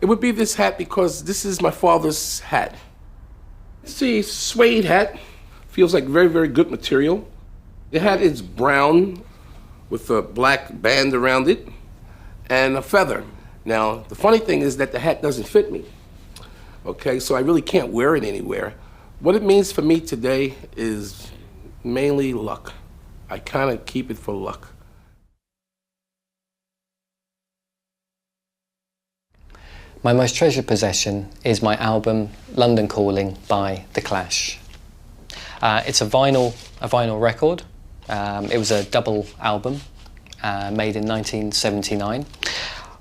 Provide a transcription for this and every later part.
It would be this hat because this is my father's hat. It's a suede hat. Feels like very, very good material. The hat is brown with a black band around it and a feather. Now, the funny thing is that the hat doesn't fit me. Okay, so I really can't wear it anywhere. What it means for me today is mainly luck. I kind of keep it for luck. My most treasured possession is my album London Calling by The Clash. It's a vinyl record. It was a double album made in 1979.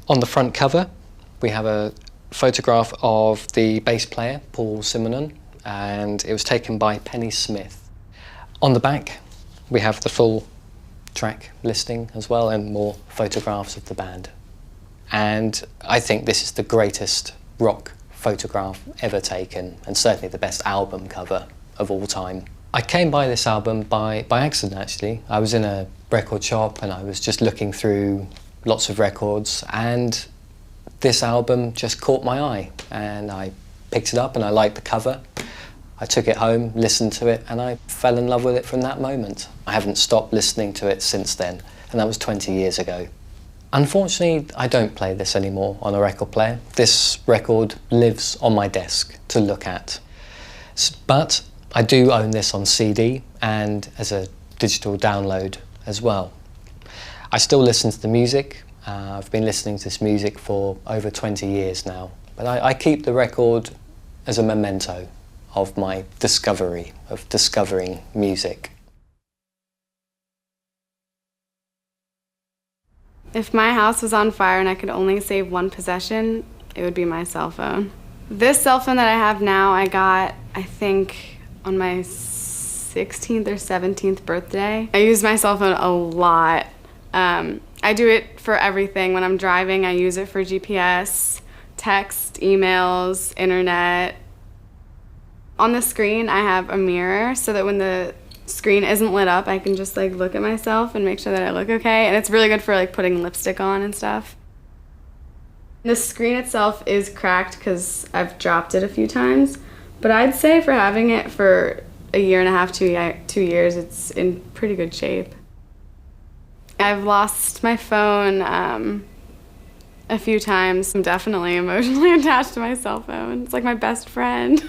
On the front cover we have a photograph of the bass player Paul Simonon, and it was taken by Penny Smith. On the back we have the full track listing as well and more photographs of the band. And I think this is the greatest rock photograph ever taken, and certainly the best album cover of all time. I came by this album by accident, actually. I was in a record shop and I was just looking through lots of records, and this album just caught my eye, and I picked it up and I liked the cover. I took it home, listened to it, and I fell in love with it from that moment. I haven't stopped listening to it since then, and that was 20 years ago. Unfortunately, I don't play this anymore on a record player. This record lives on my desk to look at. But I do own this on CD and as a digital download as well. I still listen to the music. I've been listening to this music for over 20 years now. But I keep the record as a memento of my discovery, of discovering music. If my house was on fire and I could only save one possession, it would be my cell phone. This cell phone that I have now, I got, I think, on my 16th or 17th birthday. I use my cell phone a lot. I do it for everything. When I'm driving, I use it for GPS, text, emails, internet. On the screen, I have a mirror so that when the screen isn't lit up, I can just like look at myself and make sure that I look okay, and it's really good for like putting lipstick on and stuff. The screen itself is cracked because I've dropped it a few times, but I'd say for having it for a year and a half, 2 years, it's in pretty good shape. I've lost my phone a few times. I'm definitely emotionally attached to my cell phone. It's like my best friend.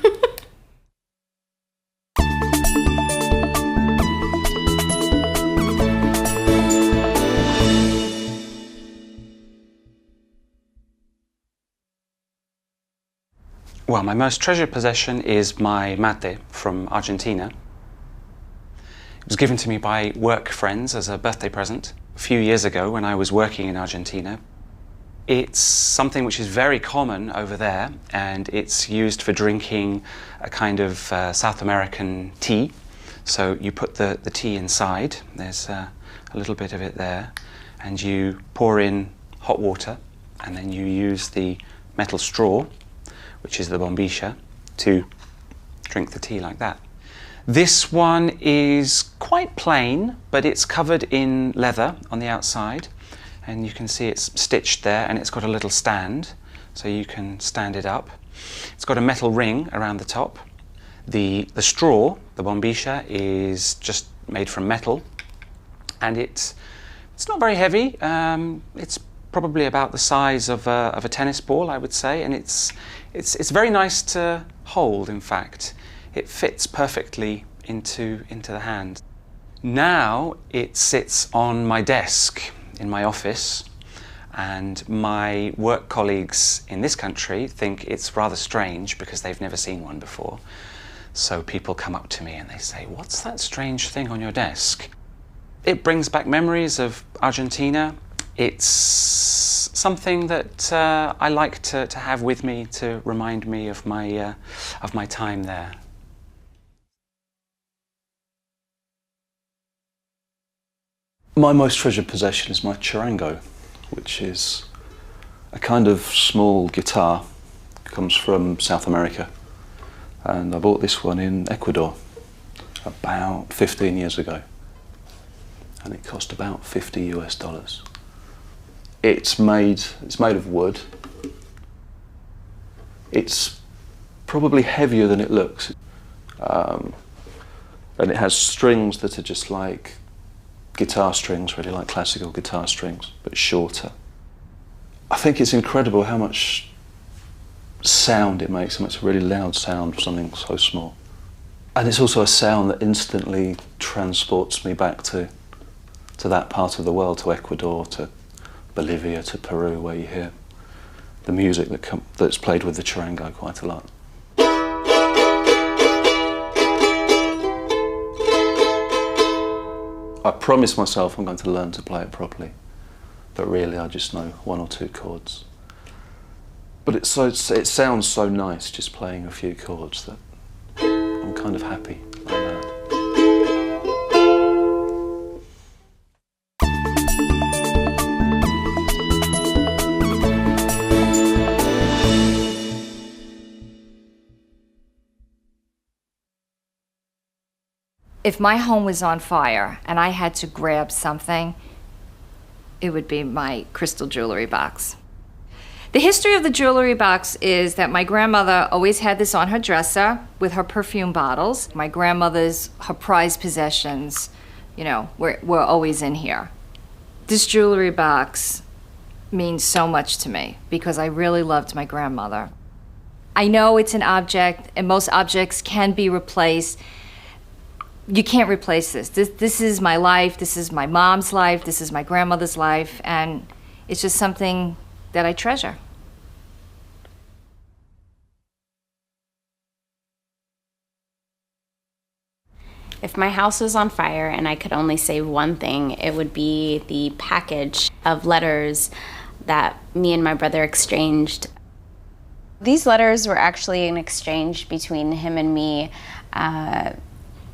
Well, my most treasured possession is my mate from Argentina. It was given to me by work friends as a birthday present a few years ago when I was working in Argentina. It's something which is very common over there, and it's used for drinking a kind of South American tea. So you put the tea inside, there's a little bit of it there, and you pour in hot water, and then you use the metal straw, which is the bombilla, to drink the tea like that. This one is quite plain, but it's covered in leather on the outside, and you can see it's stitched there, and it's got a little stand, so you can stand it up. It's got a metal ring around the top. The straw, the bombilla, is just made from metal, and it's not very heavy. It's probably about the size of a tennis ball, I would say, and it's very nice to hold. In fact, it fits perfectly into the hand. Now it sits on my desk in my office, and my work colleagues in this country think it's rather strange because they've never seen one before. So people come up to me and they say, "What's that strange thing on your desk?" It brings back memories of Argentina. It's something that I like to have with me to remind me of my time there. My most treasured possession is my charango, which is a kind of small guitar. It comes from South America, and I bought this one in Ecuador about 15 years ago, and it cost about $50 US. It's made of wood. It's probably heavier than it looks. And it has strings that are just like guitar strings, really like classical guitar strings, but shorter. I think it's incredible how much sound it makes, and it's a really loud sound for something so small. And it's also a sound that instantly transports me back to that part of the world, to Ecuador, to Bolivia, to Peru, where you hear the music that's played with the charango quite a lot. I promised myself I'm going to learn to play it properly, but really I just know 1 or 2 chords. But it sounds so nice just playing a few chords that I'm kind of happy like that. If my home was on fire and I had to grab something, it would be my crystal jewelry box. The history of the jewelry box is that my grandmother always had this on her dresser with her perfume bottles. My grandmother's, her prized possessions, you know, were always in here. This jewelry box means so much to me because I really loved my grandmother. I know it's an object, and most objects can be replaced. You can't replace this. This is my life, this is my mom's life, this is my grandmother's life, and it's just something that I treasure. If my house was on fire and I could only save one thing, it would be the package of letters that me and my brother exchanged. These letters were actually an exchange between him and me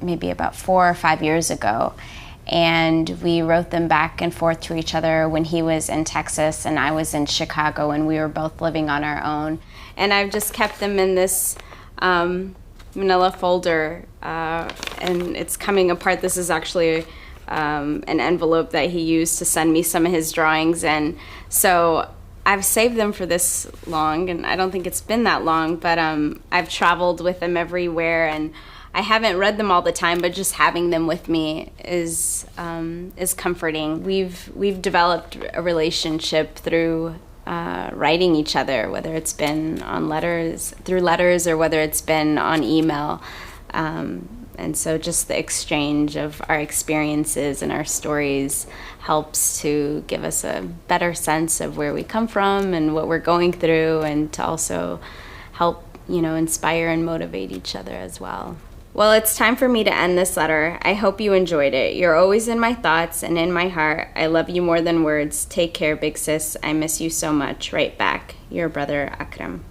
maybe about 4 or 5 years ago. And we wrote them back and forth to each other when he was in Texas and I was in Chicago, and we were both living on our own. And I've just kept them in this manila folder, and it's coming apart. This is actually an envelope that he used to send me some of his drawings, and so I've saved them for this long, and I don't think it's been that long, but I've traveled with them everywhere, and I haven't read them all the time, but just having them with me is comforting. We've developed a relationship through writing each other, whether it's been on through letters, or whether it's been on email. And so just the exchange of our experiences and our stories helps to give us a better sense of where we come from and what we're going through, and to also help, inspire and motivate each other as well. Well, it's time for me to end this letter. I hope you enjoyed it. You're always in my thoughts and in my heart. I love you more than words. Take care, big sis. I miss you so much. Right back. Your brother, Akram.